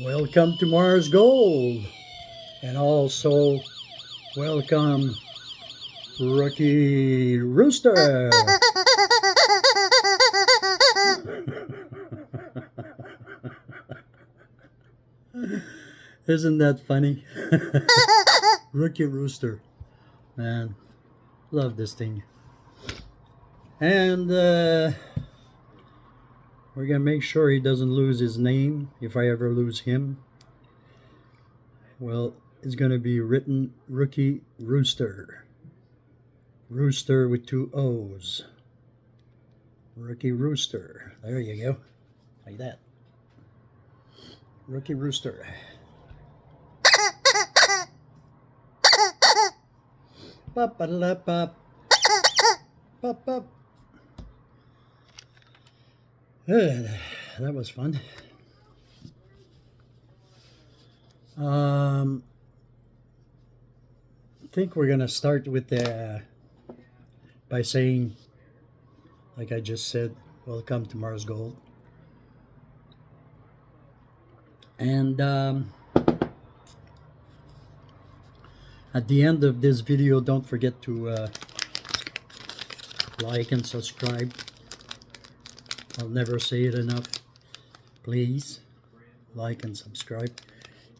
Welcome to Mars Gold, and also welcome Rookie Rooster. Isn't that funny? Rookie Rooster, man, love this thing. And we're gonna make sure he doesn't lose his name. If I ever lose him, well, it's gonna be written Rookie Rooster. Rooster with two O's. Rookie Rooster. There you go. Like that. Rookie Rooster. Pop, pop, pop. Pop, pop. That was fun. I think we're gonna start with by saying, like I just said, welcome to Mars Gold. And at the end of this video, don't forget to like and subscribe. I'll never say it enough. Please like and subscribe.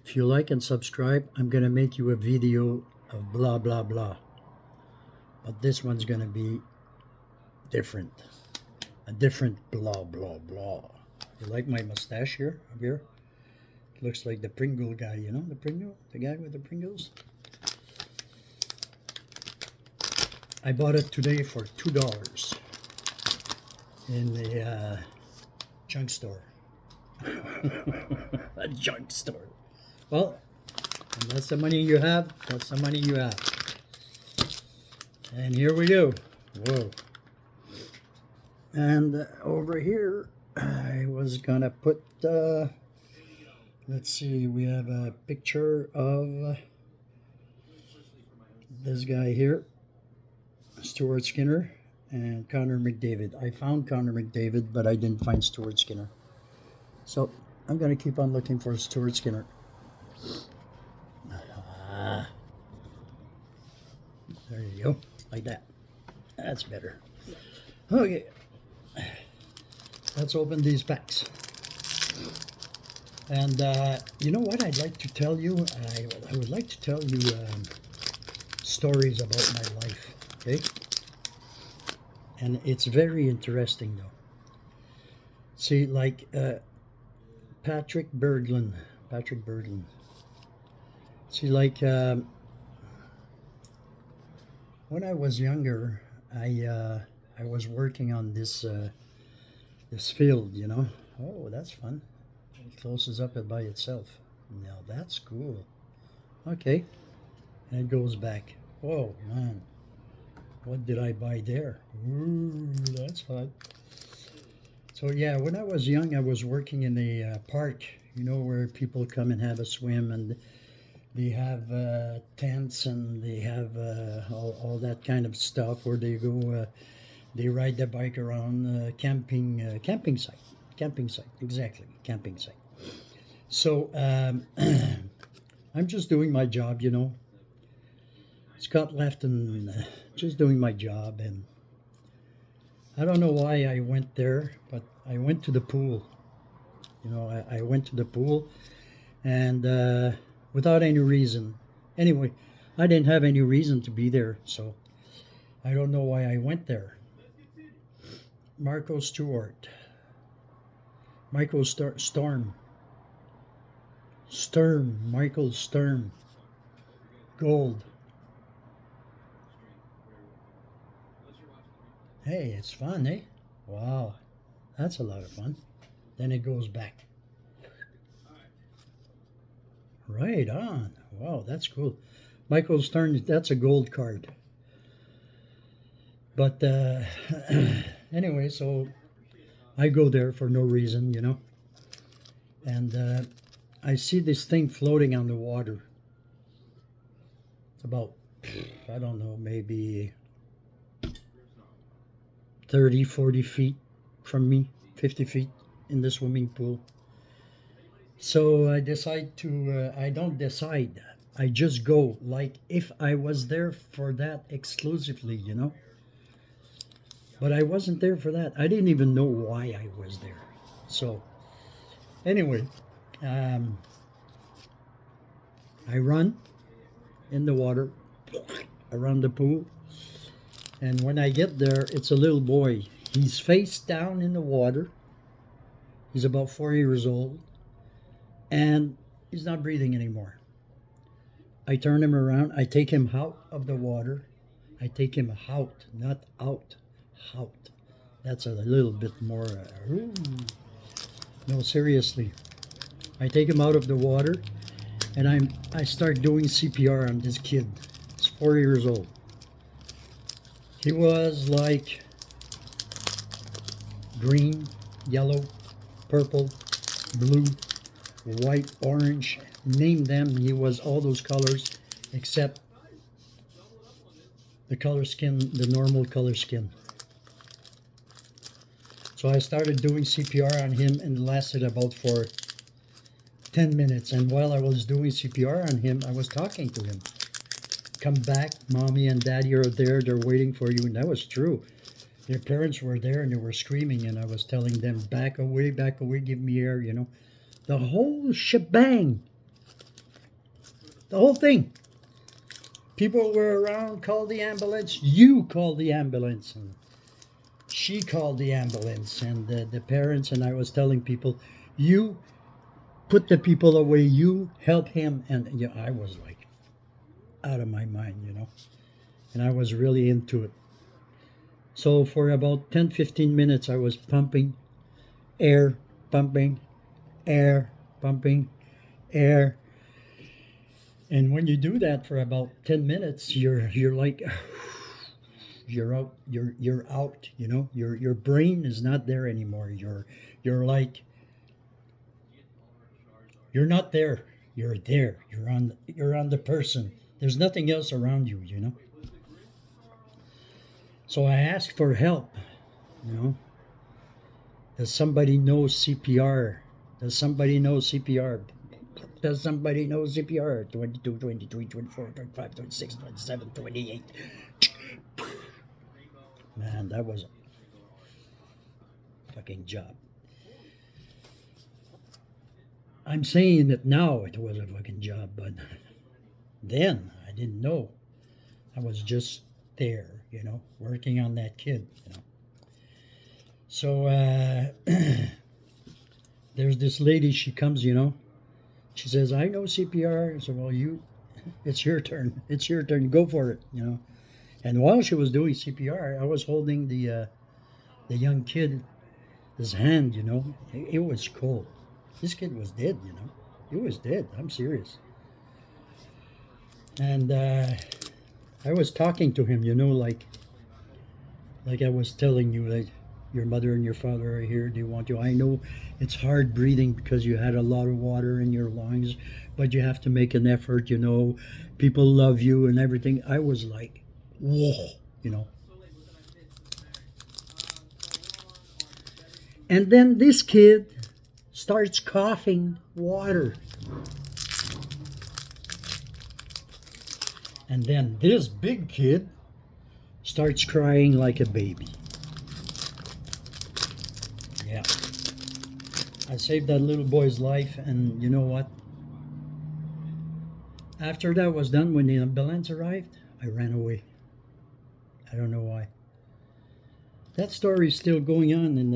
If you like and subscribe, I'm gonna make you a video of blah blah blah, but this one's gonna be different. A different blah blah blah. You like my mustache here? Up here? It looks like the Pringle guy, you know, the Pringle? The guy with the Pringles? I bought it today for $2 in the junk store. A junk store. Well, and that's the money you have. That's the money you have. And here we go. Whoa. And over here, I was gonna put, let's see, we have a picture of this guy here, Stuart Skinner, and Connor McDavid. I found Connor McDavid, but I didn't find Stuart Skinner. So I'm gonna keep on looking for Stuart Skinner. There you go, like that. That's better. Okay, let's open these packs. And you know what I'd like to tell you? I would like to tell you stories about my life, okay? And it's very interesting though. See, like Patrick Berglund. See, like when I was younger, I was working on this this field, you know. Oh, that's fun. It closes up it by itself. Now that's cool. Okay, and it goes back. Oh man, what did I buy there? Ooh, that's fun. So yeah, when I was young, I was working in a park, you know, where people come and have a swim, and they have tents, and they have all that kind of stuff where they go, they ride the bike around camping site, exactly, camping site. So I'm just doing my job, you know. Scott left, and just doing my job, and I don't know why I went there, but I went to the pool. You know, I went to the pool, and without any reason. Anyway, I didn't have any reason to be there, so I don't know why I went there. Marco Stewart. Michael Storm. Michael Sturm. Gold. Hey, it's fun, eh? Wow, that's a lot of fun. Then it goes back. Right on. Wow, that's cool. Michael Stern, that's a gold card. But anyway, so I go there for no reason, you know. And I see this thing floating on the water. It's about, I don't know, maybe 30, 40 feet from me, 50 feet in the swimming pool. So I decide to, I don't decide. I just go. Like if I was there for that exclusively, you know. But I wasn't there for that. I didn't even know why I was there. So anyway, um, I run in the water around the pool. And when I get there, it's a little boy. He's face down in the water. He's about 4 years old. And he's not breathing anymore. I turn him around. I take him out of the water. I take him out, not out. Out. That's a little bit more. No, seriously. I take him out of the water, and I start doing CPR on this kid. He's 4 years old. He was like green, yellow, purple, blue, white, orange. Name them. He was all those colors, except the color skin, the normal color skin. So I started doing CPR on him, and it lasted about for 10 minutes. And while I was doing CPR on him, I was talking to him. Come back, mommy and daddy are there. They're waiting for you. And that was true. Their parents were there and they were screaming, and I was telling them, back away, give me air, you know. The whole shebang. The whole thing. People were around, called the ambulance. You called the ambulance. And she called the ambulance. And the parents, and I was telling people, you put the people away. You help him. And you know, I was like out of my mind, you know. And I was really into it. So for about 10-15 minutes, I was pumping air, pumping air, pumping air. And when you do that for about 10 minutes, you're like you're out, you're out, you know. Your brain is not there anymore. You're like you're not there. You're there. You're on the person. There's nothing else around you, you know. So I asked for help, you know. Does somebody know CPR? Does somebody know CPR? Does somebody know CPR? 22, 23, 24, 25, 26, 27, 28. Man, that was a fucking job. I'm saying that now it was a fucking job, but then I didn't know. I was just there, you know, working on that kid, you know. So there's this lady, she comes, you know. She says, I know CPR. I said, well, it's your turn. It's your turn. Go for it, you know. And while she was doing CPR, I was holding the young kid, his hand, you know. It was cold. This kid was dead, you know. He was dead. I'm serious. And I was talking to him, you know, like I was telling you, like, your mother and your father are here. They want you. I know it's hard breathing because you had a lot of water in your lungs, but you have to make an effort, you know. People love you and everything. I was like, whoa, you know. And then this kid starts coughing water. And then this big kid starts crying like a baby. Yeah. I saved that little boy's life, and you know what? After that was done, when the ambulance arrived, I ran away. I don't know why. That story is still going on in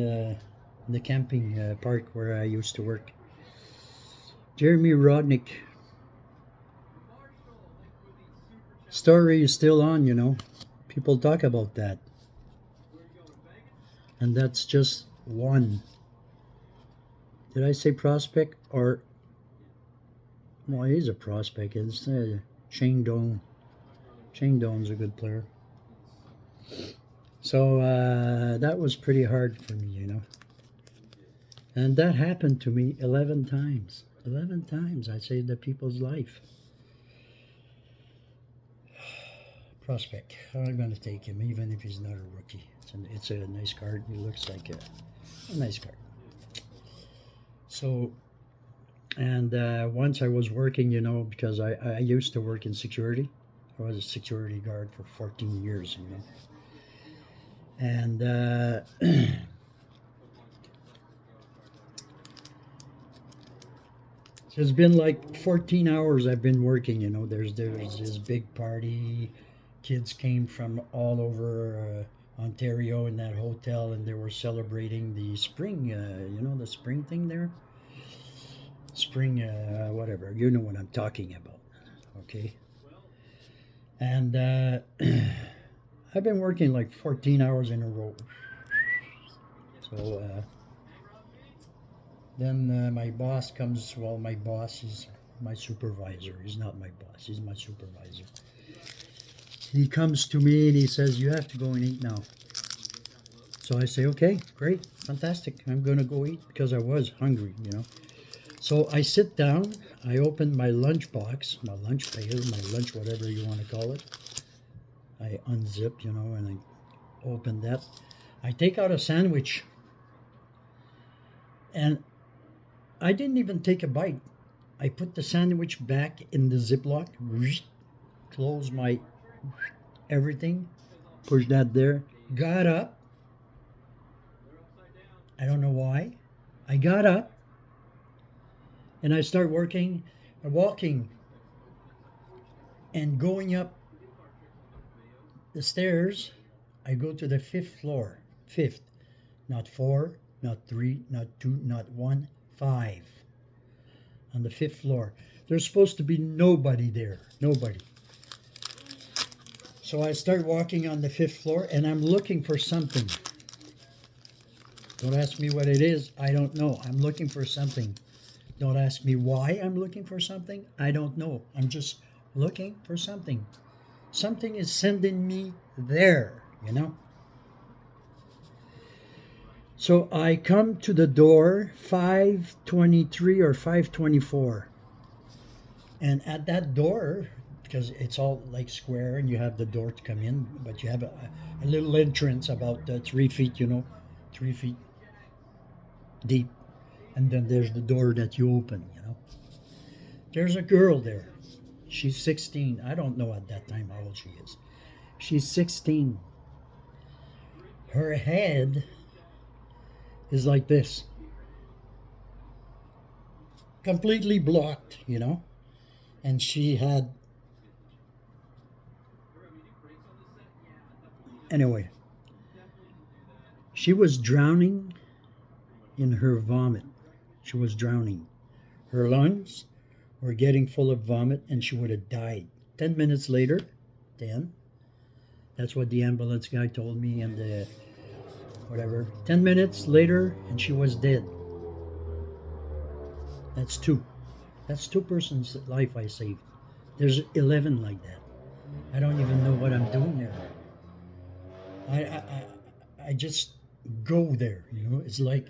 the camping park where I used to work. Jeremy Rodnick story is still on, you know. People talk about that. And that's just one. Did I say prospect? Or, well, he's a prospect. It's Shane Doan. Shane Doan's a good player. So that was pretty hard for me, you know. And that happened to me 11 times. 11 times I saved the people's life. Prospect. I'm going to take him, even if he's not a rookie. It's a nice card. He looks like a nice card. So And once I was working, you know, because I used to work in security. I was a security guard for 14 years, you know. And so it's been like 14 hours I've been working, you know. There's this big party. Kids came from all over Ontario in that hotel, and they were celebrating the spring, you know, the spring thing there. Spring, whatever. You know what I'm talking about. Okay. And I've been working like 14 hours in a row. So then my boss comes. Well, my boss is my supervisor. He's not my boss. He's my supervisor. He comes to me and he says, "You have to go and eat now." So I say, "Okay, great, fantastic. I'm gonna go eat because I was hungry, you know." So I sit down. I open my lunch box, my lunch pail, my lunch, whatever you want to call it. I unzip, you know, and I open that. I take out a sandwich, and I didn't even take a bite. I put the sandwich back in the Ziploc, close my everything, push that there, got up. I don't know why. I got up and I start working, walking and going up the stairs. I go to the fifth floor. Fifth, not four, not three, not two, not one, five. On the fifth floor. There's supposed to be nobody there. Nobody. So I start walking on the fifth floor and I'm looking for something. Don't ask me what it is. I don't know. I'm looking for something. Don't ask me why I'm looking for something. I don't know. I'm just looking for something. Something is sending me there, you know? So I come to the door 523 or 524. And at that door, because it's all like square and you have the door to come in, but you have a little entrance about 3 feet, you know, 3 feet deep. And then there's the door that you open, you know. There's a girl there. She's 16. I don't know at that time how old she is. She's 16. Her head is like this, completely blocked, you know. And she had, anyway, she was drowning in her vomit. She was drowning. Her lungs were getting full of vomit and she would have died. 10 minutes later, 10, that's what the ambulance guy told me, and whatever. 10 minutes later and she was dead. That's two. That's two persons' life I saved. There's 11 like that. I don't even know what I'm doing there. I just go there, you know. It's like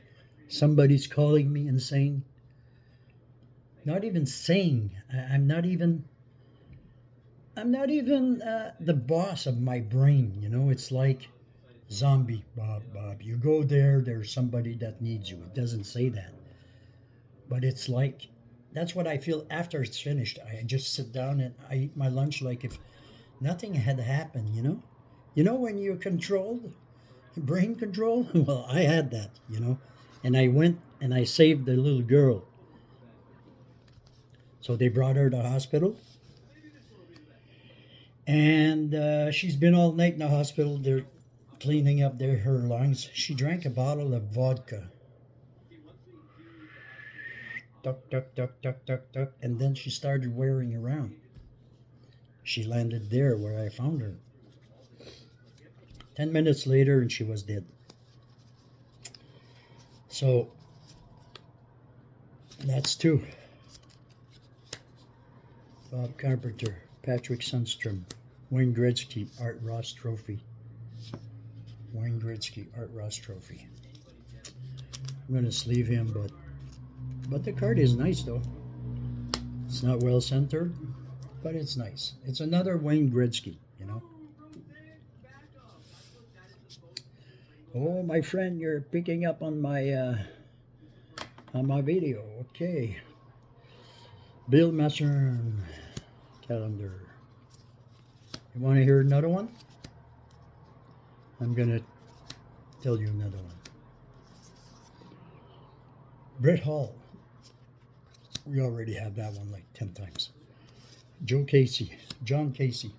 somebody's calling me and saying, not even saying, I'm not even the boss of my brain, you know. It's like zombie, Bob. You go there, there's somebody that needs you. It doesn't say that. But it's like, that's what I feel after it's finished. I just sit down and I eat my lunch like if nothing had happened, you know? You know when you're controlled, brain control? Well, I had that, you know? And I went and I saved the little girl. So they brought her to the hospital. And she's been all night in the hospital. They're cleaning up her lungs. She drank a bottle of vodka. Duck, duck, duck, duck, duck, duck. And then she started wearing around. She landed there where I found her. 10 minutes later, and she was dead. So, that's two. Bob Carpenter, Patrick Sundstrom, Wayne Gretzky, Art Ross Trophy. Wayne Gretzky, Art Ross Trophy. I'm going to sleeve him, but the card is nice though. It's not well centered, but it's nice. It's another Wayne Gretzky, you know. Oh, my friend, you're picking up on my video. Okay. Bill Mastern calendar. You want to hear another one? I'm going to tell you another one. Brett Hall. We already have that one like 10 times. John Casey,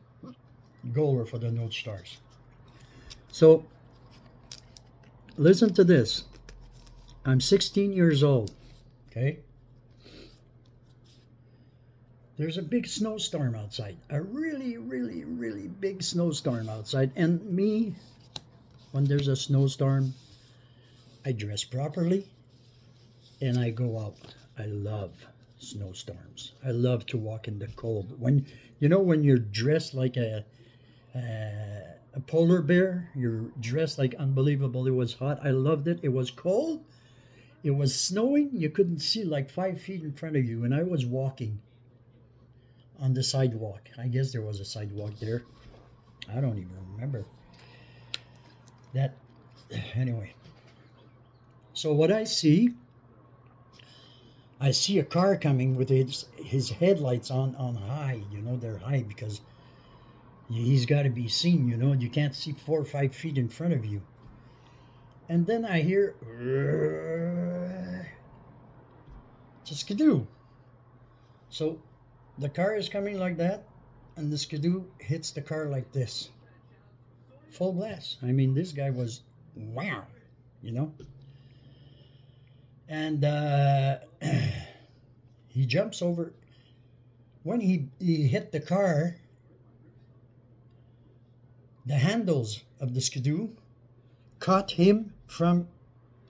goaler for the North Stars. So, listen to this. I'm 16 years old, okay? There's a big snowstorm outside. A really, really, really big snowstorm outside. And me, when there's a snowstorm, I dress properly and I go out. I love snowstorms. I love to walk in the cold. When you're dressed like a polar bear, you're dressed like unbelievable. It was hot. I loved it. It was cold. It was snowing. You couldn't see like 5 feet in front of you, and I was walking on the sidewalk. I guess there was a sidewalk there. I don't even remember that. Anyway, so what I see a car coming with his headlights on high. They're high because he's got to be seen. You can't see 4 or 5 feet in front of you. And then I hear just skidoo. So the car is coming like that, and the skidoo hits the car like this. Full blast. I mean, this guy was wow, And he jumps over. When he hit the car, the handles of the skidoo caught him from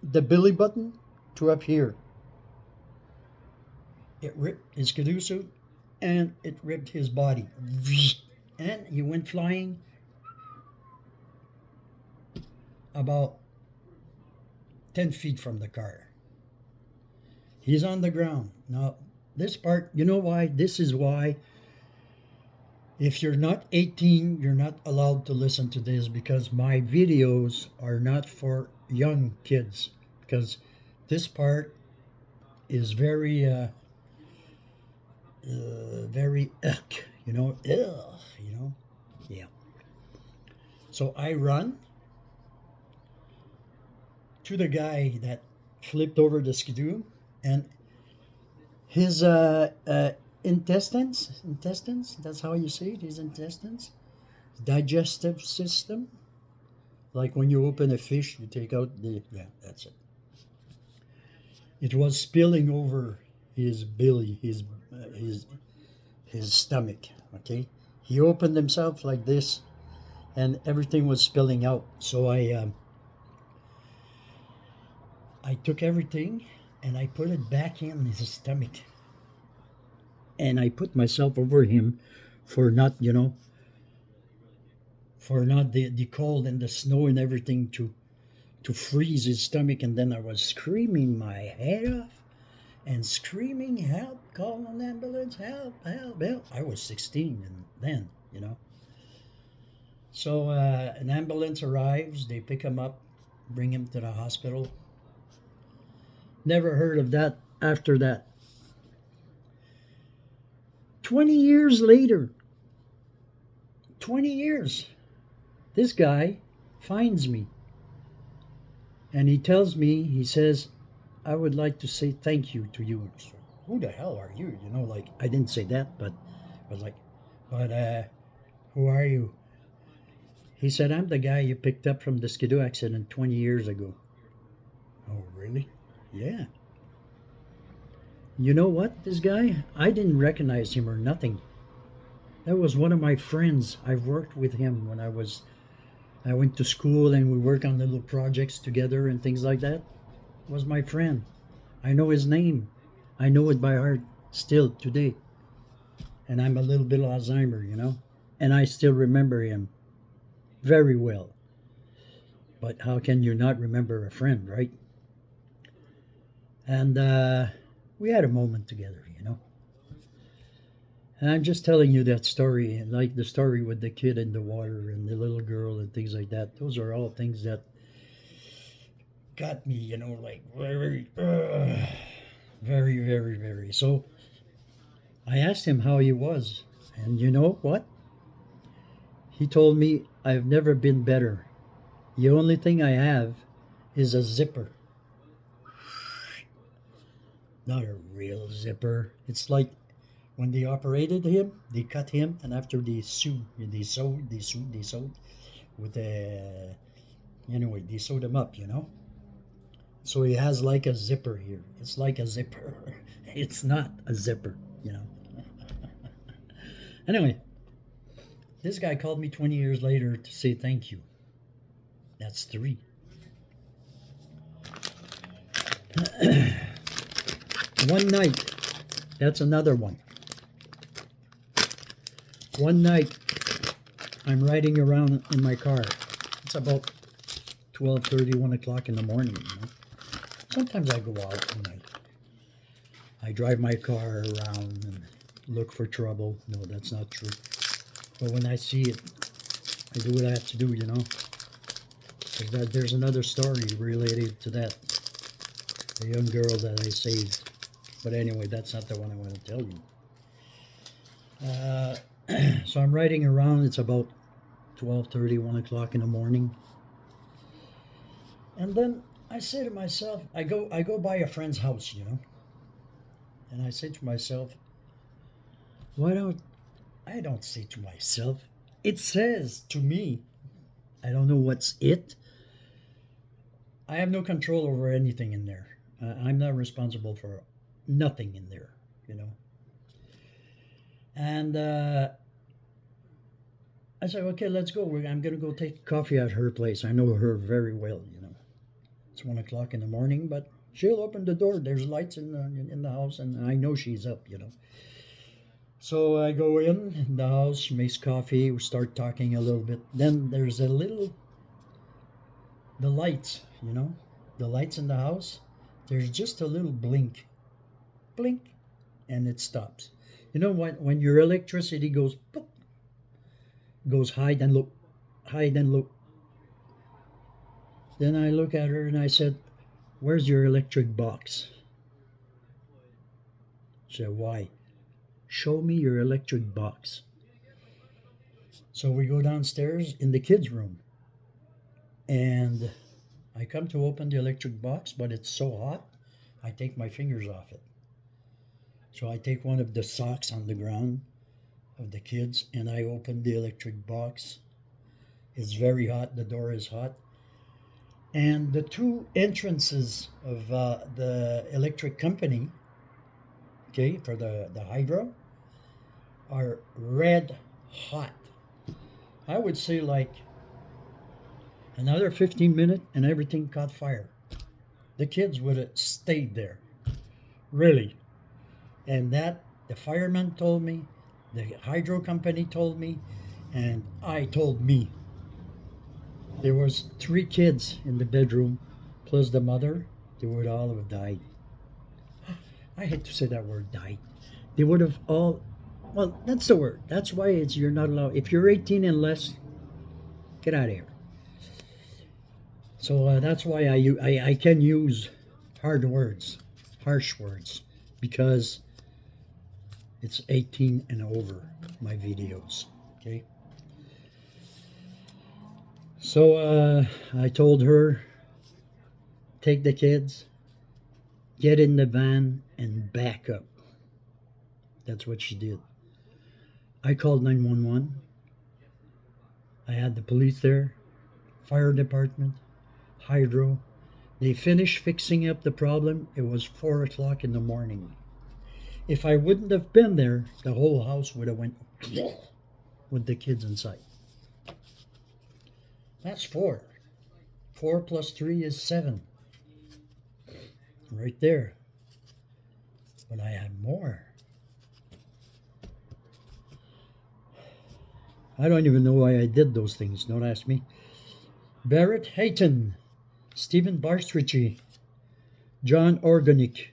the belly button to up here. It ripped his skidoo suit and it ripped his body. And he went flying about 10 feet from the car. He's on the ground. Now, this part, you know why? This is why if you're not 18, you're not allowed to listen to this, because my videos are not for young kids. Because this part is very, yeah. So I run to the guy that flipped over the skidoo, and his intestines, that's how you say it, his intestines, digestive system, like when you open a fish, you take out that's it. It was spilling over his belly, his stomach, okay? He opened himself like this, and everything was spilling out. So I took everything and I put it back in his stomach. And I put myself over him for not the cold and the snow and everything to freeze his stomach. And then I was screaming my head off and screaming, help, call an ambulance, help, help, help. I was 16 and then, So an ambulance arrives, they pick him up, bring him to the hospital. Never heard of that after that. 20 years later, 20 years, this guy finds me. And he tells me, he says, I would like to say thank you to you. So, who the hell are you? I didn't say that, but I was like, who are you? He said, I'm the guy you picked up from the skidoo accident 20 years ago. Oh, really? Yeah. You know what, this guy? I didn't recognize him or nothing. That was one of my friends. I've worked with him when I went to school, and we worked on little projects together and things like that. Was my friend. I know his name. I know it by heart still today. And I'm a little bit Alzheimer, and I still remember him very well. But how can you not remember a friend, right? And we had a moment together, And I'm just telling you that story, like the story with the kid in the water and the little girl and things like that. Those are all things that got me, very, very, very. So I asked him how he was, and you know what? He told me, I've never been better. The only thing I have is a zipper. Not a real zipper. It's like when they operated him, they cut him, and after they sewed with the, anyway, they sewed him up, you know? So he has like a zipper here. It's like a zipper. It's not a zipper, you know? Anyway, this guy called me 20 years later to say thank you. That's 3. One night, that's another one. One night, I'm riding around in my car. It's about 12:30, 1 o'clock in the morning. You know? Sometimes I go out and I drive my car around and look for trouble. No, that's not true. But when I see it, I do what I have to do, you know. There's another story related to that. The young girl that I saved. But anyway, that's not the one I want to tell you. So I'm riding around. It's about 12:30, 1 o'clock in the morning. And then I say to myself, I go by a friend's house, you know. And I say to myself, I don't say to myself, it says to me, I don't know what's it. I have no control over anything in there. I'm not responsible for nothing in there, you know. And I said, okay, let's go. I'm going to go take coffee at her place. I know her very well, you know. It's 1 o'clock in the morning, but she'll open the door. There's lights in the house, and I know she's up, you know. So I go in the house, she makes coffee, we start talking a little bit. Then there's the lights, you know, the lights in the house. There's just a little blink, blink, and it stops. You know what? When your electricity goes, boop, goes hide and look, hide and look. Then I look at her and I said, "Where's your electric box?" She said, "Why?" "Show me your electric box." So we go downstairs in the kids' room, and I come to open the electric box, but it's so hot, I take my fingers off it. So I take one of the socks on the ground of the kids, and I open the electric box. It's very hot, the door is hot. And the 2 entrances of the electric company, okay, for the hydro, are red hot. I would say like another 15 minutes and everything caught fire. The kids would have stayed there. Really. And that the fireman told me, the hydro company told me, and I told me. There was 3 kids in the bedroom, plus the mother. They would all have died. I hate to say that word, died. They would have all. Well, that's the word. That's why you're not allowed. If you're 18 and less, get out of here. So that's why I can use hard words, harsh words, because it's 18 and over, my videos. Okay. So I told her, take the kids, get in the van, and back up. That's what she did. I called 911. I had the police there, fire department, hydro. They finished fixing up the problem. It was 4 o'clock in the morning. If I wouldn't have been there, the whole house would have went with the kids inside. That's 4. 4 plus 3 is 7. Right there. But I have more. I don't even know why I did those things. Don't ask me. Barrett Hayton, Stephen Barstrichie, John Organic.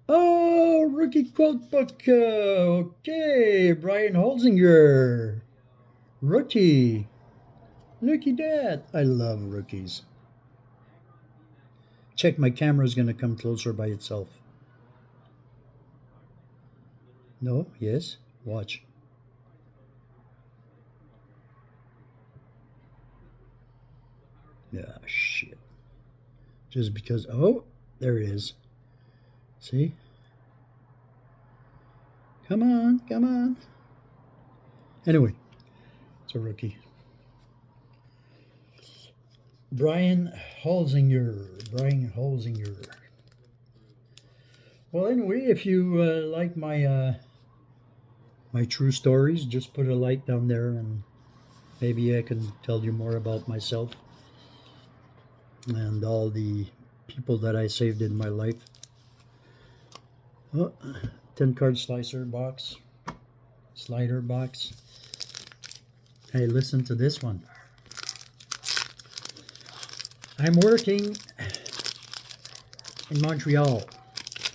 Oh, rookie quote book. Okay, Brian Holzinger. Rookie. Look at that. I love rookies. Check, my camera's going to come closer by itself. No? Yes? Watch. Yeah, shit. Just because. Oh, there it is. See? Come on, come on. Anyway, it's a rookie. Brian Holzinger. Brian Holzinger. Well, anyway, if you like my true stories, just put a like down there, and maybe I can tell you more about myself and all the people that I saved in my life. Oh, 10 card slider box. Hey, listen to this one. I'm working in Montreal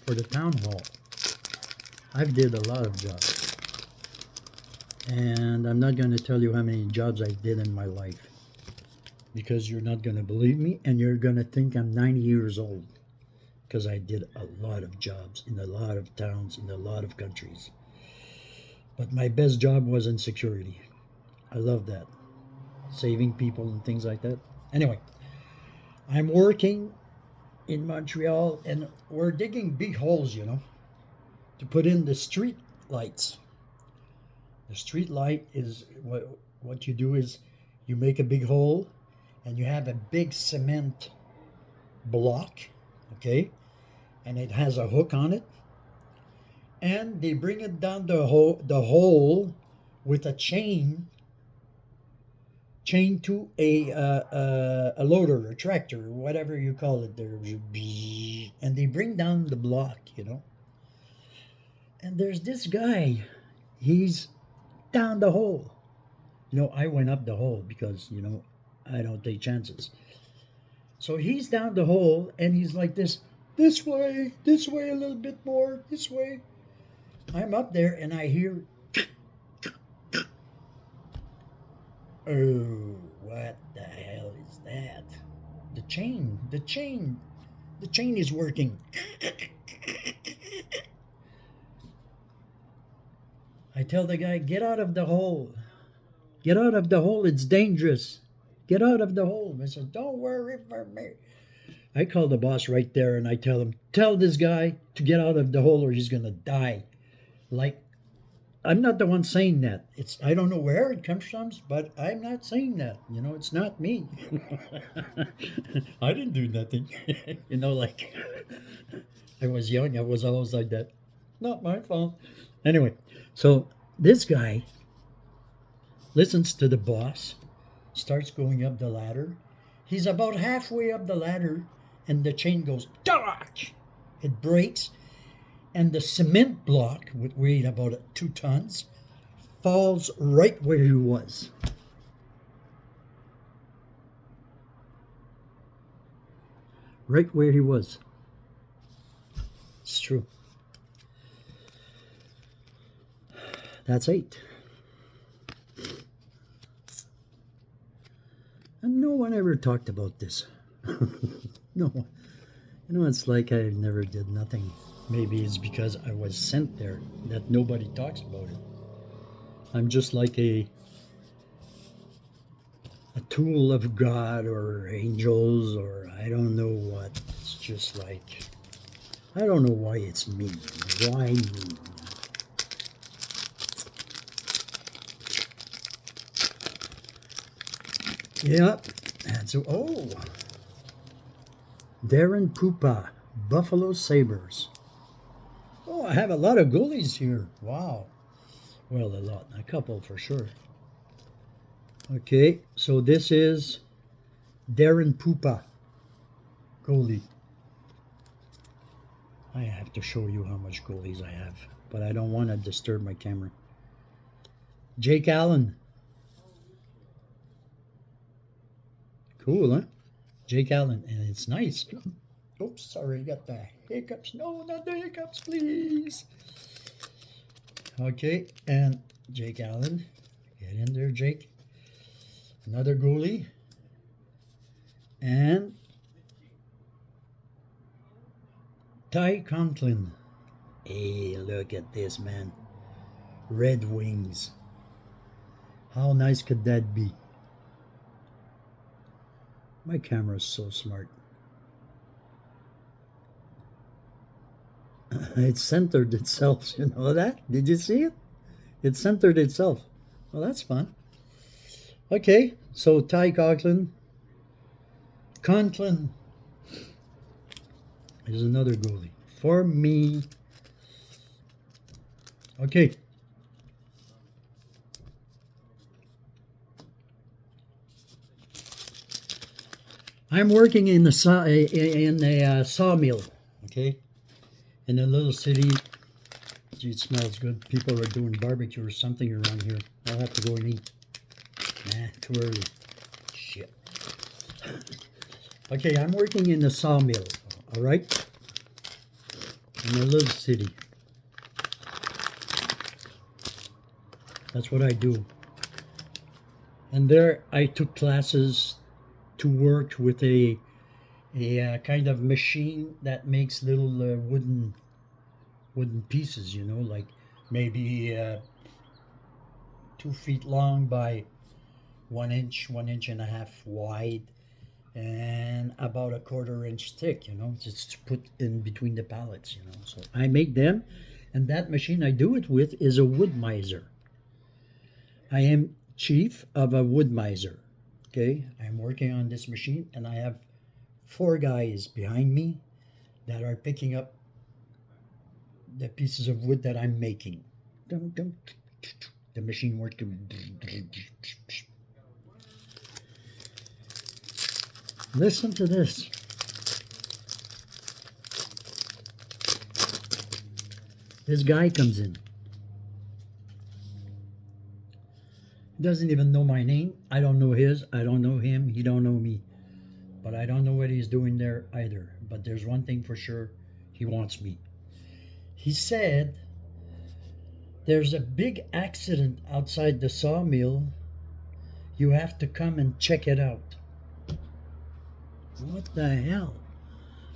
for the town hall. I've did a lot of jobs, and I'm not going to tell you how many jobs I did in my life, because you're not going to believe me, and you're going to think I'm 90 years old, because I did a lot of jobs in a lot of towns in a lot of countries. But my best job was in security. I love that, saving people and things like that. Anyway, I'm working in Montreal, and we're digging big holes, to put in the street lights. The street light is what you do is you make a big hole, and you have a big cement block, okay, and it has a hook on it, and they bring it down the hole with a chain to a loader, a tractor, whatever you call it there, and they bring down the block. And there's this guy, he's down the hole. I went up the hole because I don't take chances. So he's down the hole, and he's like this way, a little bit more, this way. I'm up there, and I hear, oh, what the hell is that? The chain is working. I tell the guy, get out of the hole. Get out of the hole, it's dangerous. Get out of the hole. I said, don't worry for me. I call the boss right there, and I tell him, tell this guy to get out of the hole or he's going to die. Like, I'm not the one saying that. I don't know where it comes from, but I'm not saying that. It's not me. I didn't do nothing. Like, I was young. I was always like that. Not my fault. Anyway, so this guy listens to the boss, starts going up the ladder. He's about halfway up the ladder, and the chain goes, Dark! It breaks, and the cement block, which weighed about 2 tons, falls right where he was. Right where he was. It's true. That's 8. And no one ever talked about this. No. It's like I never did nothing. Maybe it's because I was sent there that nobody talks about it. I'm just like a tool of God or angels, or I don't know what. It's just like, I don't know why it's me. Why me? Yep. And so, Darren Pupa, Buffalo Sabres. Oh, I have a lot of goalies here. Wow. Well, a lot. A couple for sure. Okay, so this is Darren Pupa, goalie. I have to show you how much goalies I have, but I don't want to disturb my camera. Jake Allen. Cool, huh? Jake Allen, and it's nice. Oops, sorry, I got the hiccups. No, not the hiccups, please. Okay, and Jake Allen. Get in there, Jake. Another goalie. And Ty Conklin. Hey, look at this, man. Red Wings. How nice could that be? My camera's so smart. It centered itself. You know that? Did you see it? It centered itself. Well, that's fun. Okay, so Ty Conklin is another goalie for me. Okay. I'm working in a sawmill. Okay, in a little city. Gee, it smells good. People are doing barbecue or something around here. I'll have to go and eat. Nah, too early. Shit. Okay, I'm working in a sawmill. All right, in a little city. That's what I do. And there, I took classes to work with a kind of machine that makes little wooden pieces. You know, like maybe 2 feet long by 1 inch, 1 inch and a half wide, and about a 1/4 inch thick. You know, just to put in between the pallets. You know, so I make them, and that machine I do it with is a wood miser. I am chief of a wood miser. Okay, I'm working on this machine, and I have 4 guys behind me that are picking up the pieces of wood that I'm making. The machine working. Listen to this. This guy comes in. He doesn't even know my name. I don't know his. I don't know him. He don't know me. But I don't know what he's doing there either. But there's one thing for sure. He wants me. He said there's a big accident outside the sawmill. You have to come and check it out. What the hell?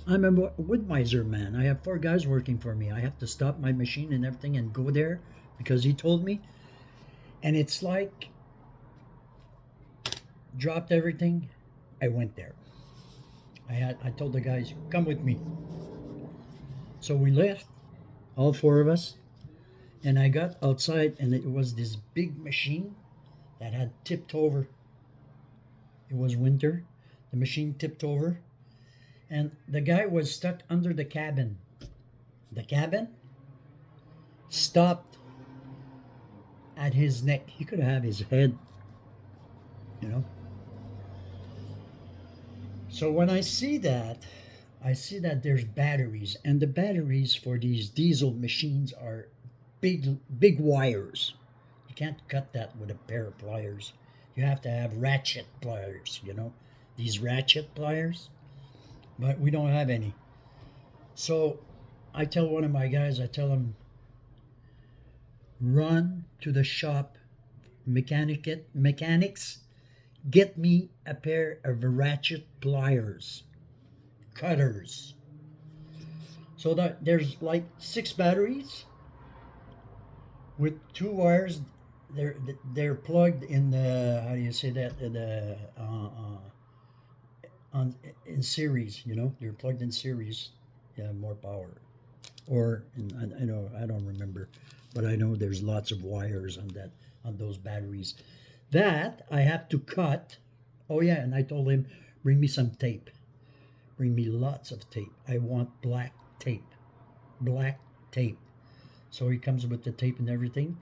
I'm a wood miser, man. I have 4 guys working for me. I have to stop my machine and everything and go there because he told me. And it's like, dropped everything. I went there. I told the guys, come with me. So we left, all 4 of us. And I got outside, and it was this big machine that had tipped over. It was winter. The machine tipped over. And the guy was stuck under the cabin. The cabin stopped at his neck. He could have his head, you know. So when I see that there's batteries, and the batteries for these diesel machines are big wires. You can't cut that with a pair of pliers. You have to have ratchet pliers, you know, these ratchet pliers. But we don't have any. So I tell one of my guys, I tell him, run to the shop, mechanics, get me a pair of ratchet pliers, cutters. So that there's like 6 batteries with 2 wires. They're plugged in the, how do you say that, in series. You know, they're plugged in series. Yeah, more power. Or I don't remember, but I know there's lots of wires on those batteries. That I have to cut. Oh yeah, and I told him, bring me some tape. Bring me lots of tape. I want black tape. Black tape. So he comes with the tape and everything.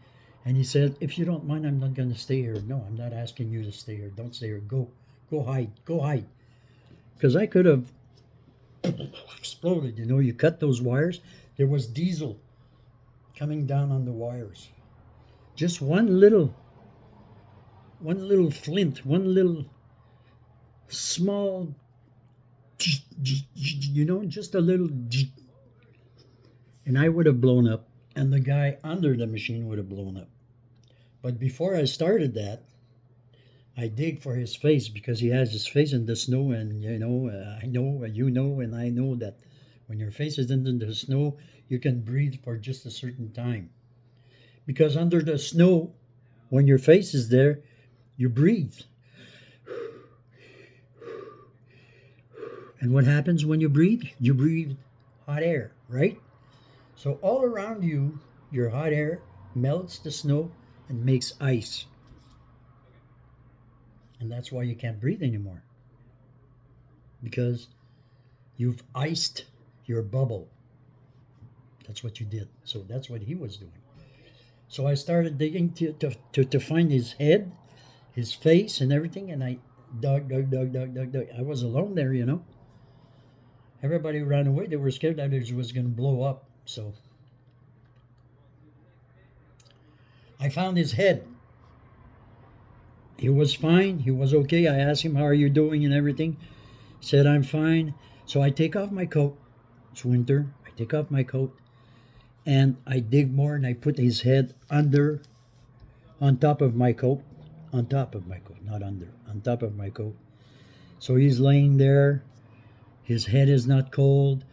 And he said, if you don't mind, I'm not going to stay here. No, I'm not asking you to stay here. Don't stay here. Go hide. Go hide. Because I could have exploded. You know, you cut those wires. There was diesel coming down on the wires. Just one little flint, one little small, you know, just a little, and I would have blown up, and the guy under the machine would have blown up. But before I started that, I dig for his face because he has his face in the snow, and you know, I know, you know, and I know that when your face is in the snow, you can breathe for just a certain time because under the snow, when your face is there, you breathe. And what happens when you breathe? You breathe hot air, right? So all around you, your hot air melts the snow and makes ice. And that's why you can't breathe anymore. Because you've iced your bubble. That's what you did. So that's what he was doing. So I started digging to find his head, his face, and everything. And I dug. I was alone there, you know. Everybody ran away. They were scared that it was going to blow up. So I found his head. He was fine. He was okay. I asked him, "How are you doing?" and everything. He said, "I'm fine." So I take off my coat. It's winter. I take off my coat and I dig more and I put his head under, on top of my coat. On top of my coat, not under. On top of my coat. So he's laying there. His head is not cold.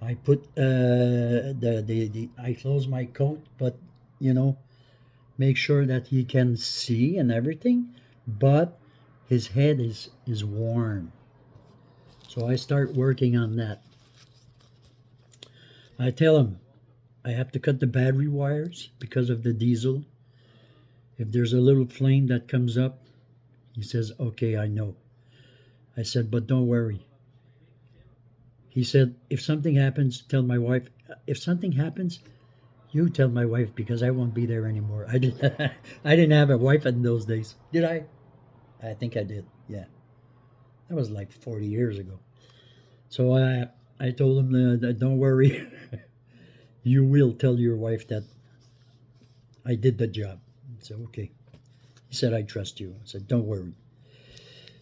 I put I close my coat, but you know, make sure that he can see and everything, but his head is warm. So I start working on that. I tell him I have to cut the battery wires because of the diesel. If there's a little flame that comes up, he says, "Okay, I know." I said, "But don't worry." He said, "If something happens, tell my wife. If something happens, you tell my wife because I won't be there anymore." I didn't have a wife in those days. Did I? I think I did. Yeah. That was like 40 years ago. So I told him that don't worry. You will tell your wife that I did the job. I said, "Okay." He said, "I trust you." I said, "Don't worry."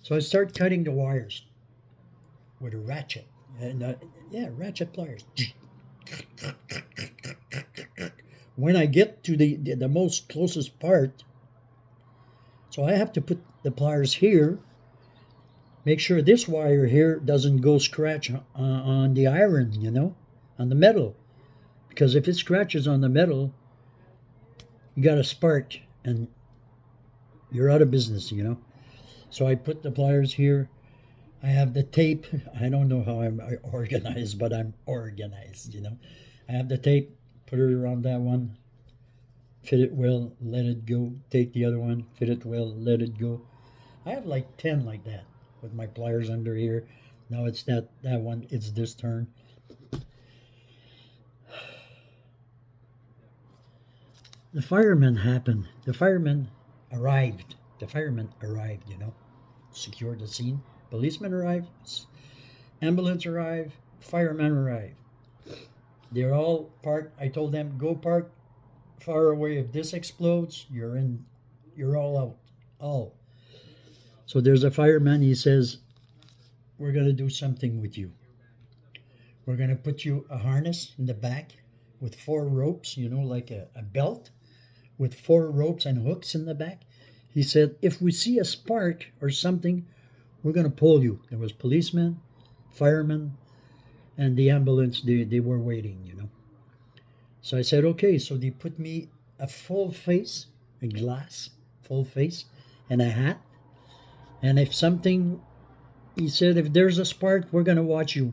So I start cutting the wires with a ratchet. And yeah, ratchet pliers. When I get to the most closest part, so I have to put the pliers here, make sure this wire here doesn't go scratch on the iron, you know, on the metal. Because if it scratches on the metal, you got a spark and you're out of business, you know. So I put the pliers here. I have the tape. I don't know how I'm organized, but I'm organized, you know. I have the tape, put it around that one, fit it well, let it go. Take the other one, fit it well, let it go. I have like 10 like that with my pliers under here. Now it's that one, it's this turn. The firemen happened. The firemen arrived. The firemen arrived, you know, secured the scene. Policemen arrived, ambulance arrived, firemen arrived. They're all parked. I told them, go park far away. If this explodes, you're all out. All. So there's a fireman, he says, "We're gonna do something with you. We're gonna put you a harness in the back with 4 ropes, you know, like a belt with 4 ropes and hooks in the back." He said, "If we see a spark or something, we're going to pull you." There was policemen, firemen, and the ambulance. They were waiting, you know. So I said, "Okay." So they put me a full face, a glass, full face, and a hat. And if something, he said, "If there's a spark, we're going to watch you.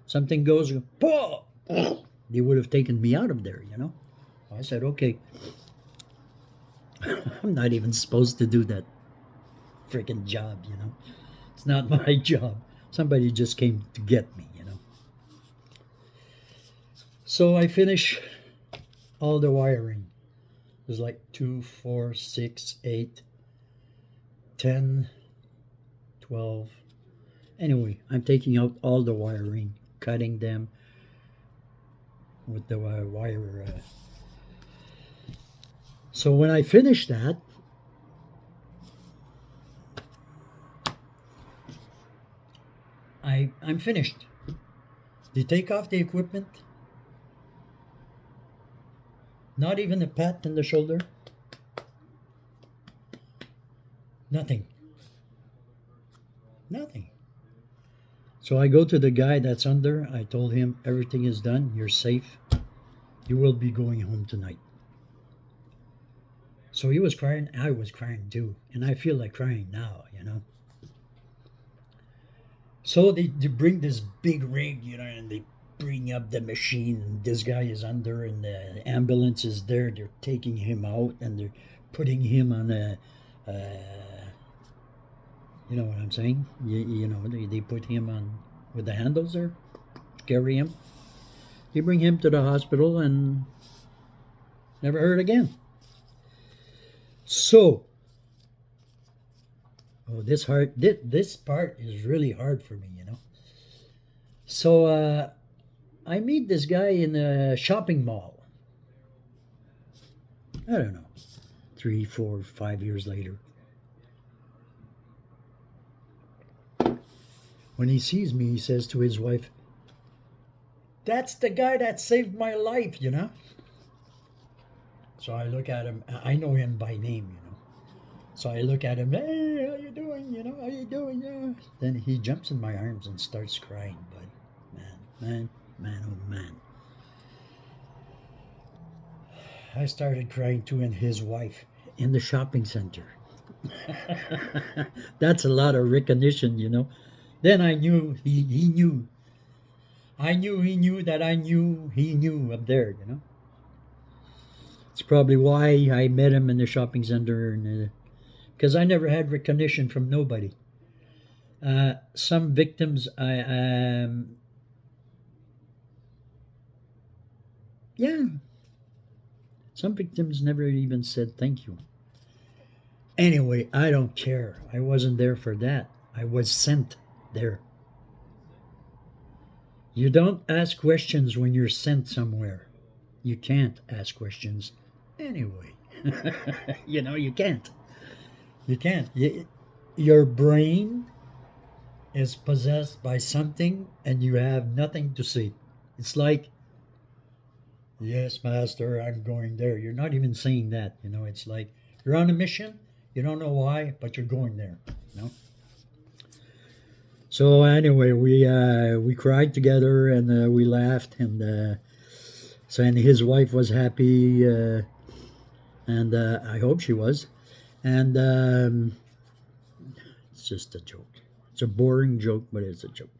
Something goes, "Pow!" They would have taken me out of there, you know. I said, "Okay." I'm not even supposed to do that freaking job, you know. It's not my job. Somebody just came to get me, you know. So I finish all the wiring. There's like 2, 4, 6, 8, 10, 12. Anyway, I'm taking out all the wiring, cutting them with the wire. So when I finish that, I'm finished. They take off the equipment. Not even a pat on the shoulder. Nothing. Nothing. So I go to the guy that's under. I told him everything is done. You're safe. You will be going home tonight. So he was crying, I was crying too, and I feel like crying now, you know. So they bring this big rig, you know, and they bring up the machine. And this guy is under, and the ambulance is there. They're taking him out, and they're putting him on you know what I'm saying? You know, they put him on with the handles there, carry him. They bring him to the hospital, and never heard again. So, oh, this part is really hard for me, you know. So I meet this guy in a shopping mall. I don't know, 3, 4, 5 years later. When he sees me, he says to his wife, "That's the guy that saved my life," you know. So I look at him. I know him by name, you know. So I look at him. Hey, how you doing? You know, how you doing? Yeah. Then he jumps in my arms and starts crying. But man, oh man. I started crying too, and his wife in the shopping center. That's a lot of recognition, you know. Then I knew he knew. I knew he knew that I knew he knew up there, you know. It's probably why I met him in the shopping center, and because I never had recognition from nobody. Some victims, yeah, some victims never even said thank you. Anyway, I don't care. I wasn't there for that. I was sent there. You don't ask questions when you're sent somewhere. You can't ask questions anyway. You know, you can't. You can't. Your brain is possessed by something and you have nothing to say. It's like, yes, master, I'm going there. You're not even saying that. You know, it's like you're on a mission. You don't know why, but you're going there. You know. So anyway, we cried together, and we laughed, and so and his wife was happy, and I hope she was, and it's just a joke. It's a boring joke, but it's a joke,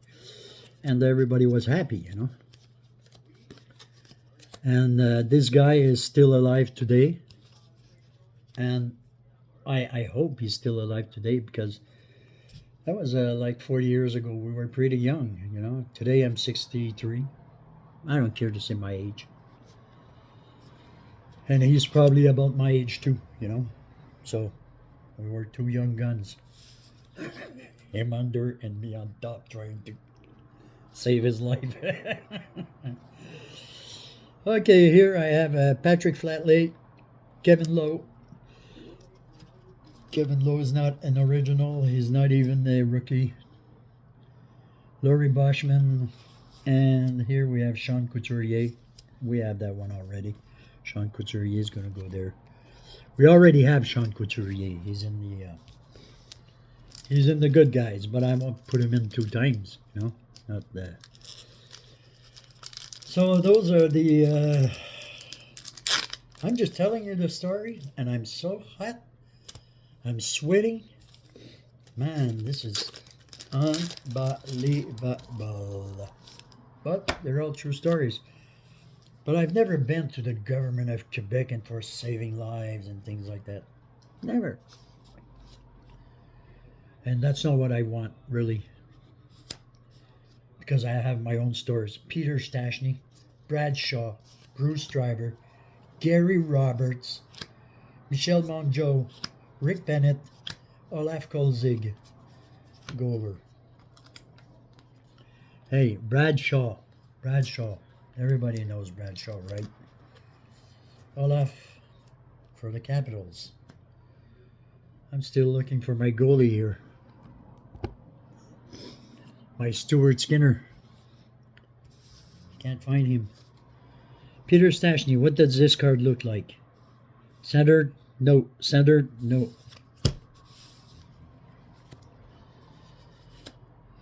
and everybody was happy, you know. And this guy is still alive today, and I hope he's still alive today, because that was like 40 years ago. We were pretty young, you know. Today I'm 63. I don't care to say my age. And he's probably about my age too, you know. So we were two young guns. Him under and me on top trying to save his life. Okay, here I have Patrick Flatley, Kevin Lowe. Kevin Lowe is not an original. He's not even a rookie. Laurie Boschman. And here we have Sean Couturier. We have that one already. Sean Couturier is going to go there. We already have Sean Couturier. He's in the good guys, but I won't put him in 2 times, you know. Not that. So those are the I'm just telling you the story, and I'm so hot. I'm sweating. Man, this is unbelievable. But they're all true stories. But I've never been to the government of Quebec and for saving lives and things like that. Never. And that's not what I want, really. Because I have my own stores. Peter Stachny, Brad Shaw, Bruce Driver, Gary Roberts, Michel Mongeau, Rick Bennett, Olaf Kolzig. Go over. Hey, Brad Shaw. Brad Shaw. Everybody knows Brad Shaw, right? Olaf for the Capitals. I'm still looking for my goalie here. My Stuart Skinner. Can't find him. Peter Stachny, what does this card look like? Centered? No. Centered? No.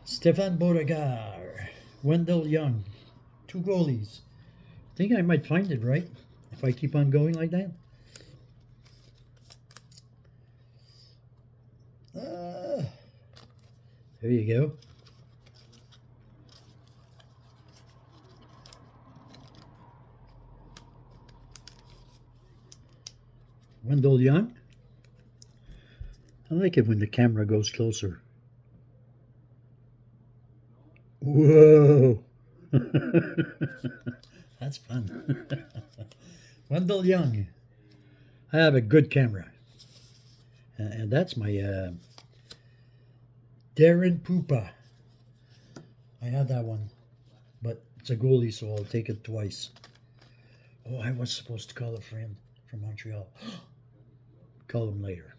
Stefan Beauregard. Wendell Young. 2 goalies. I think I might find it, right? If I keep on going like that. There you go. Wendell Young. I like it when the camera goes closer. Whoa. That's fun. Wendell Young. I have a good camera. And that's my Darren Pupa. I have that one. But it's a goalie, so I'll take it twice. Oh, I was supposed to call a friend from Montreal. Call him later.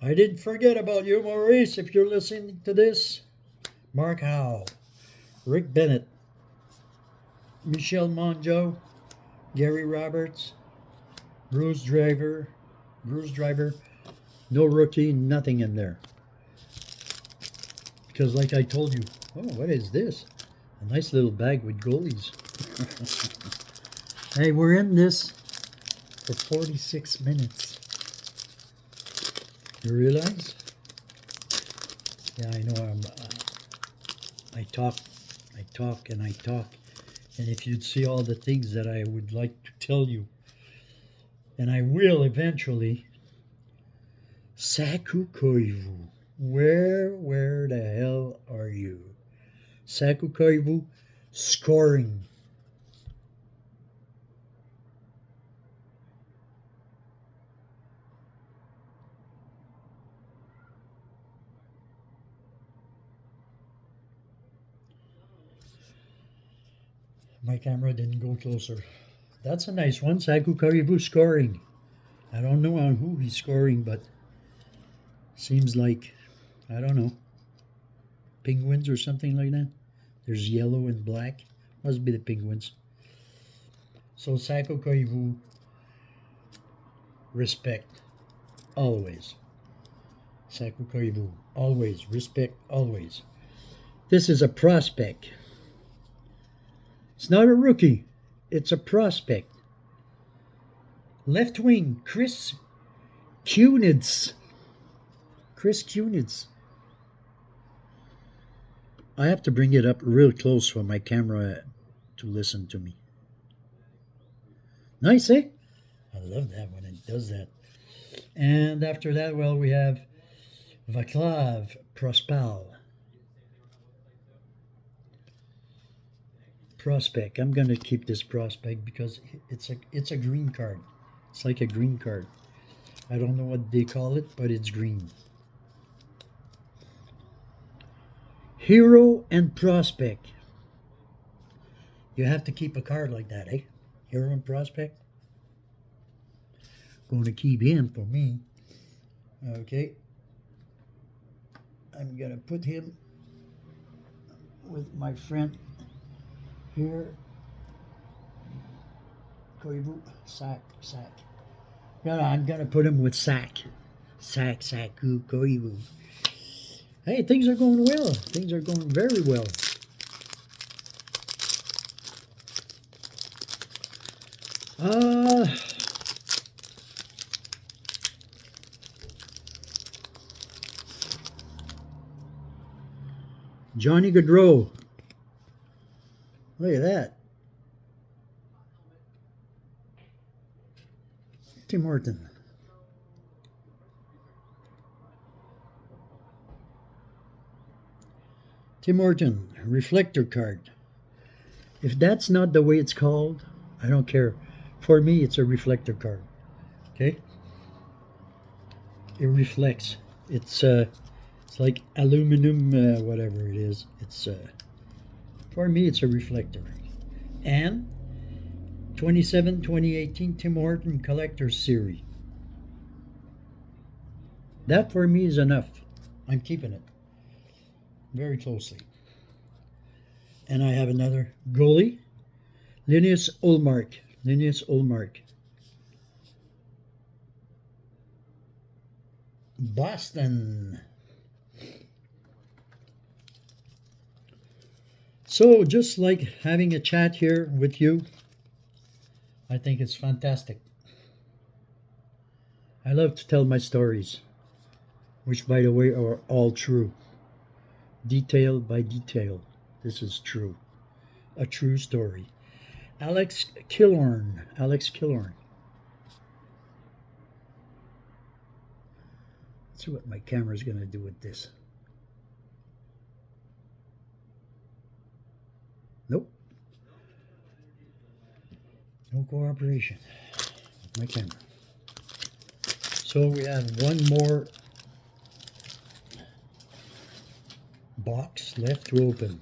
I didn't forget about you, Maurice, if you're listening to this. Mark Howe, Rick Bennett, Michelle Monjo, Gary Roberts, Bruce Driver, no rookie, nothing in there. Because like I told you, oh, what is this? A nice little bag with goalies. Hey, we're in this for 46 minutes. You realize? Yeah, I know. I talk. And if you'd see all the things that I would like to tell you, and I will eventually. Saku Koivu. Where the hell are you? Saku Koivu scoring. My camera didn't go closer. That's a nice one. Saku Koivu scoring. I don't know on who he's scoring, but seems like, I don't know, Penguins or something like that. There's yellow and black. Must be the Penguins. So Saku Koivu, respect, always. Saku Koivu, always. Respect, always. This is a prospect. It's not a rookie. It's a prospect. Left wing, Chris Kunitz. I have to bring it up real close for my camera to listen to me. Nice, eh? I love that when it does that. And after that, well, we have Vaclav Prospal. Prospect. I'm going to keep this prospect because it's a green card. It's like a green card. I don't know what they call it, but it's green. Hero and prospect. You have to keep a card like that, eh? Hero and prospect. Going to keep him for me. Okay. I'm going to put him with my friend here. Koivu. Sack. Yeah, I'm going to put him with Saku Koivu. Hey, things are going well. Things are going very well. Johnny Gaudreau. Look at that. Tim Horton. Tim Horton, reflector card. If that's not the way it's called, I don't care. For me, it's a reflector card. Okay? It reflects. It's like aluminum, whatever it is. It's for me, it's a reflector. And 2018 Tim Horton Collector's Series. That for me is enough. I'm keeping it very closely. And I have another goalie, Linus Ullmark. Boston. So just like having a chat here with you, I think it's fantastic. I love to tell my stories. which, by the way, are all true. Detail by detail. This is true. A true story. Alex Killorn. Alex Killorn. Let's see what my camera is going to do with this. Nope. No cooperation with my camera. So we have one more box left to open.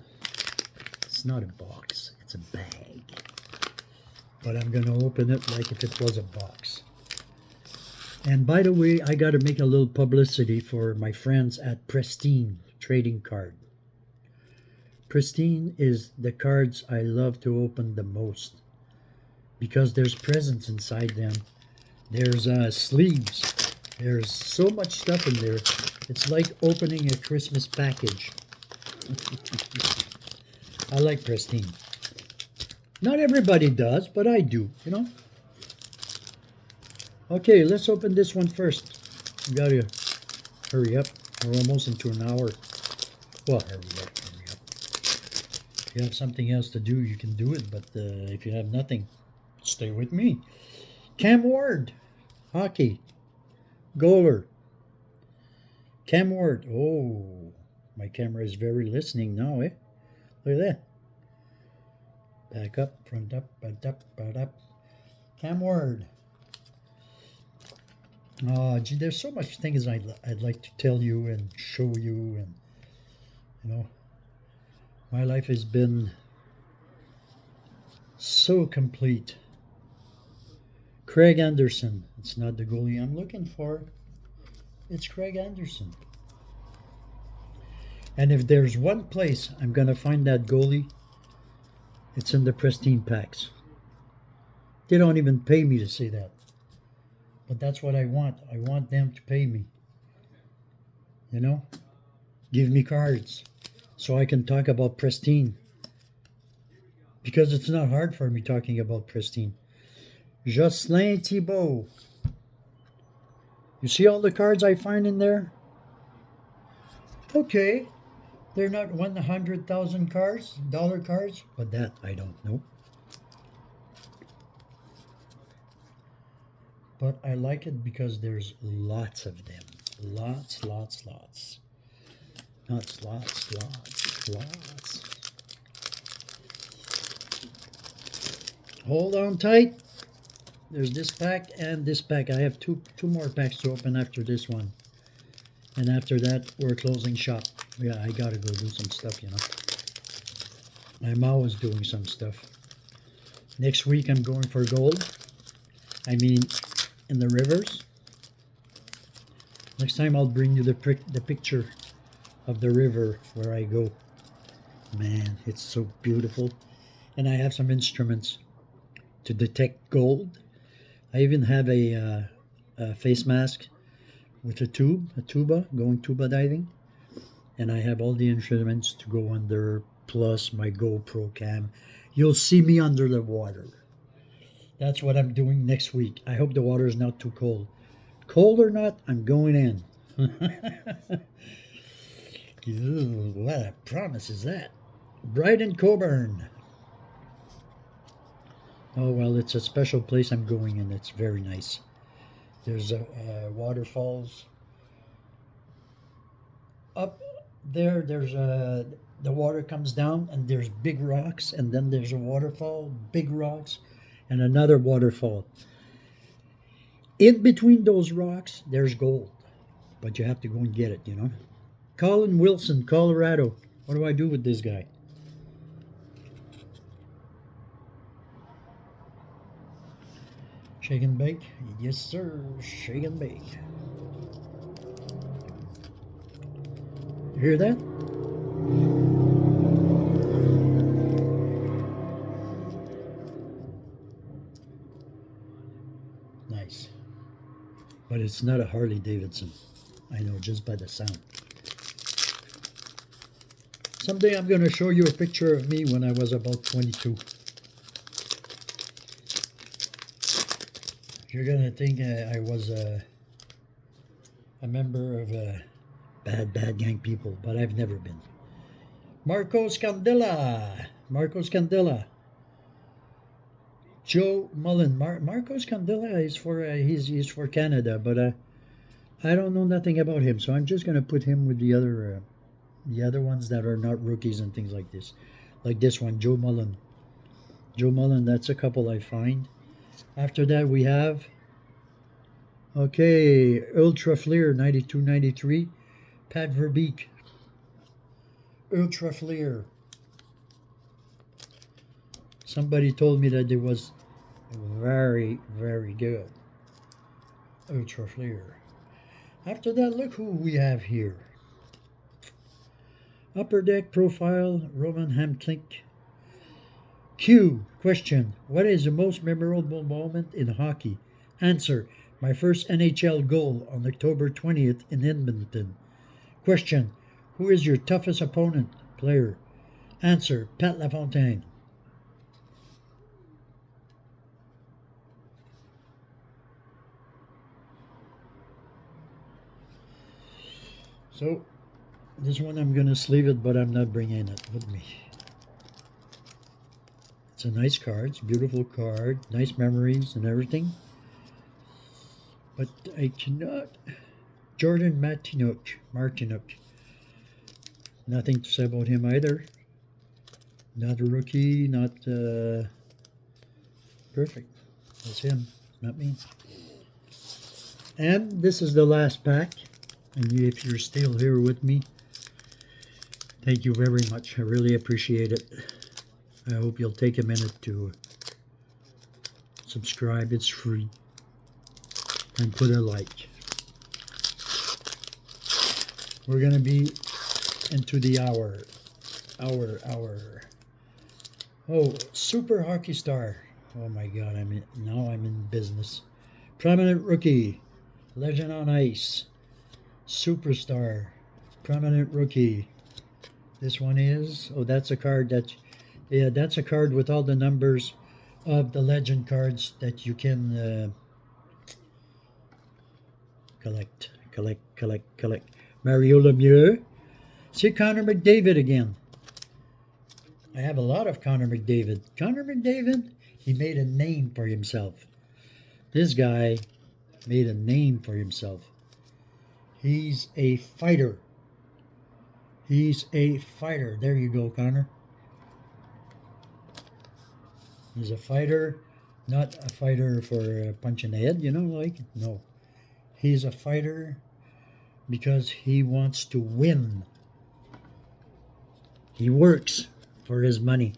It's not a box, it's a bag. But I'm going to open it like if it was a box. And by the way, I got to make a little publicity for my friends at Pristine Trading Card. Pristine is the cards I love to open the most because there's presents inside them. There's sleeves. There's so much stuff in there. It's like opening a Christmas package. I like Pristine. Not everybody does, but I do, you know. Okay, let's open this one first. We gotta hurry up. We're almost into an hour. Well, hurry up. If you have something else to do, you can do it. But if you have nothing, stay with me. Cam Ward, hockey, goaler. Cam Ward. Oh, my camera is very listening now, eh? Look at that. Back up, front up, back up, back up. Cam Ward. Oh, gee, there's so much things I'd like to tell you and show you, and you know, my life has been so complete. Craig Anderson. It's not the goalie I'm looking for. It's Craig Anderson. And if there's one place I'm gonna find that goalie, it's in the Pristine packs. They don't even pay me to say that. But that's what I want. I want them to pay me. You know? Give me cards so I can talk about Pristine. Because it's not hard for me talking about Pristine. Jocelyn Thibault. You see all the cards I find in there? Okay. They're not 100,000 cards, dollar cards, but that I don't know. But I like it because there's lots of them. Lots. Hold on tight. There's this pack and this pack. I have two more packs to open after this one. And after that, we're closing shop. Yeah, I gotta go do some stuff, you know. I'm always doing some stuff. Next week, I'm going for gold. I mean, in the rivers. Next time, I'll bring you the picture of the river where I go. Man, it's so beautiful. And I have some instruments to detect gold. I even have a face mask with a tuba, going tuba diving. And I have all the instruments to go under, plus my GoPro cam. You'll see me under the water. That's what I'm doing next week. I hope the water is not too cold. Cold or not, I'm going in. Ew, what a promise is that? Bryden Coburn. Oh, well, it's a special place I'm going in. It's very nice. There's waterfalls. Up there, there's the water comes down and there's big rocks, and then there's a waterfall, big rocks, and another waterfall. In between those rocks, there's gold, but you have to go and get it, you know. Colin Wilson, Colorado. What do I do with this guy? Shake and bake? Yes, sir. Shake and bake. You hear that? Nice. But it's not a Harley Davidson. I know just by the sound. Someday I'm going to show you a picture of me when I was about 22. You're going to think I was a member of bad gang people, but I've never been. Marcos Candela. Marcos Candela. Joe Mullen. Marcos Candela is for he's for Canada, but I don't know nothing about him, so I'm just gonna put him with the other ones that are not rookies and things like this, like this one, Joe Mullen. Joe Mullen. That's a couple I find. After that we have Ultra Fleer 92-93, Pat Verbeek. Ultra Fleer. Somebody told me that it was very, very good. Ultra Fleer. After that, look who we have here. Upper Deck Profile, Roman Hamtlik. Q. Question. What is the most memorable moment in hockey? Answer. My first NHL goal on October 20th in Edmonton. Question. Who is your toughest opponent? Player. Answer. Pat LaFontaine. So, this one I'm going to sleeve it, but I'm not bringing it with me. It's a nice card. It's a beautiful card. Nice memories and everything. But I cannot. Jordan Martinook. Nothing to say about him either. Not a rookie, not perfect. That's him, not me. And this is the last pack. And if you're still here with me, thank you very much. I really appreciate it. I hope you'll take a minute to subscribe. It's free. And put a like. We're going to be into the hour. Oh, Super Hockey Star. Oh my God, now I'm in business. Prominent Rookie. Legend on Ice. Superstar. Prominent Rookie. This one is, that's a card that's a card with all the numbers of the legend cards that you can collect. Mario Lemieux. See Connor McDavid again. I have a lot of Connor McDavid. Connor McDavid, he made a name for himself. This guy made a name for himself. He's a fighter. He's a fighter. There you go, Connor. He's a fighter, not a fighter for punching the head, no. He's a fighter because he wants to win. He works for his money,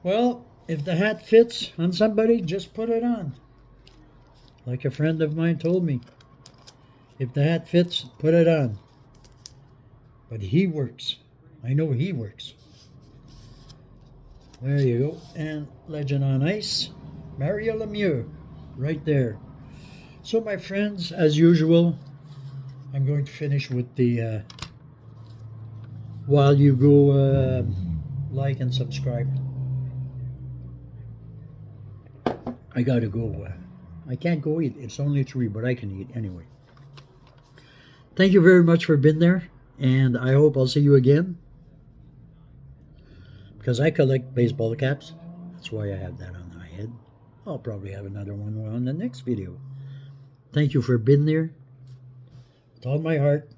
Well, if the hat fits on somebody, just put it on. Like a friend of mine told me. If the hat fits, put it on. But he works. I know he works. There you go. And Legend on Ice, Mario Lemieux, right there. So my friends, as usual, I'm going to finish with the, while you go like and subscribe. I gotta go. I can't go eat. It's only 3, but I can eat anyway. Thank you very much for being there, and I hope I'll see you again. Because I collect baseball caps. That's why I have that on my head. I'll probably have another one on the next video. Thank you for being there. With all my heart.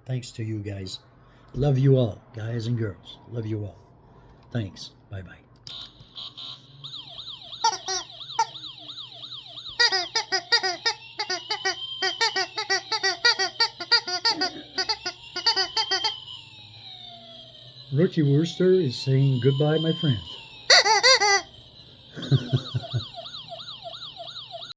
Thanks to you guys. Love you all, guys and girls. Love you all. Thanks. Bye-bye. Rookie Wooster is saying goodbye, my friends.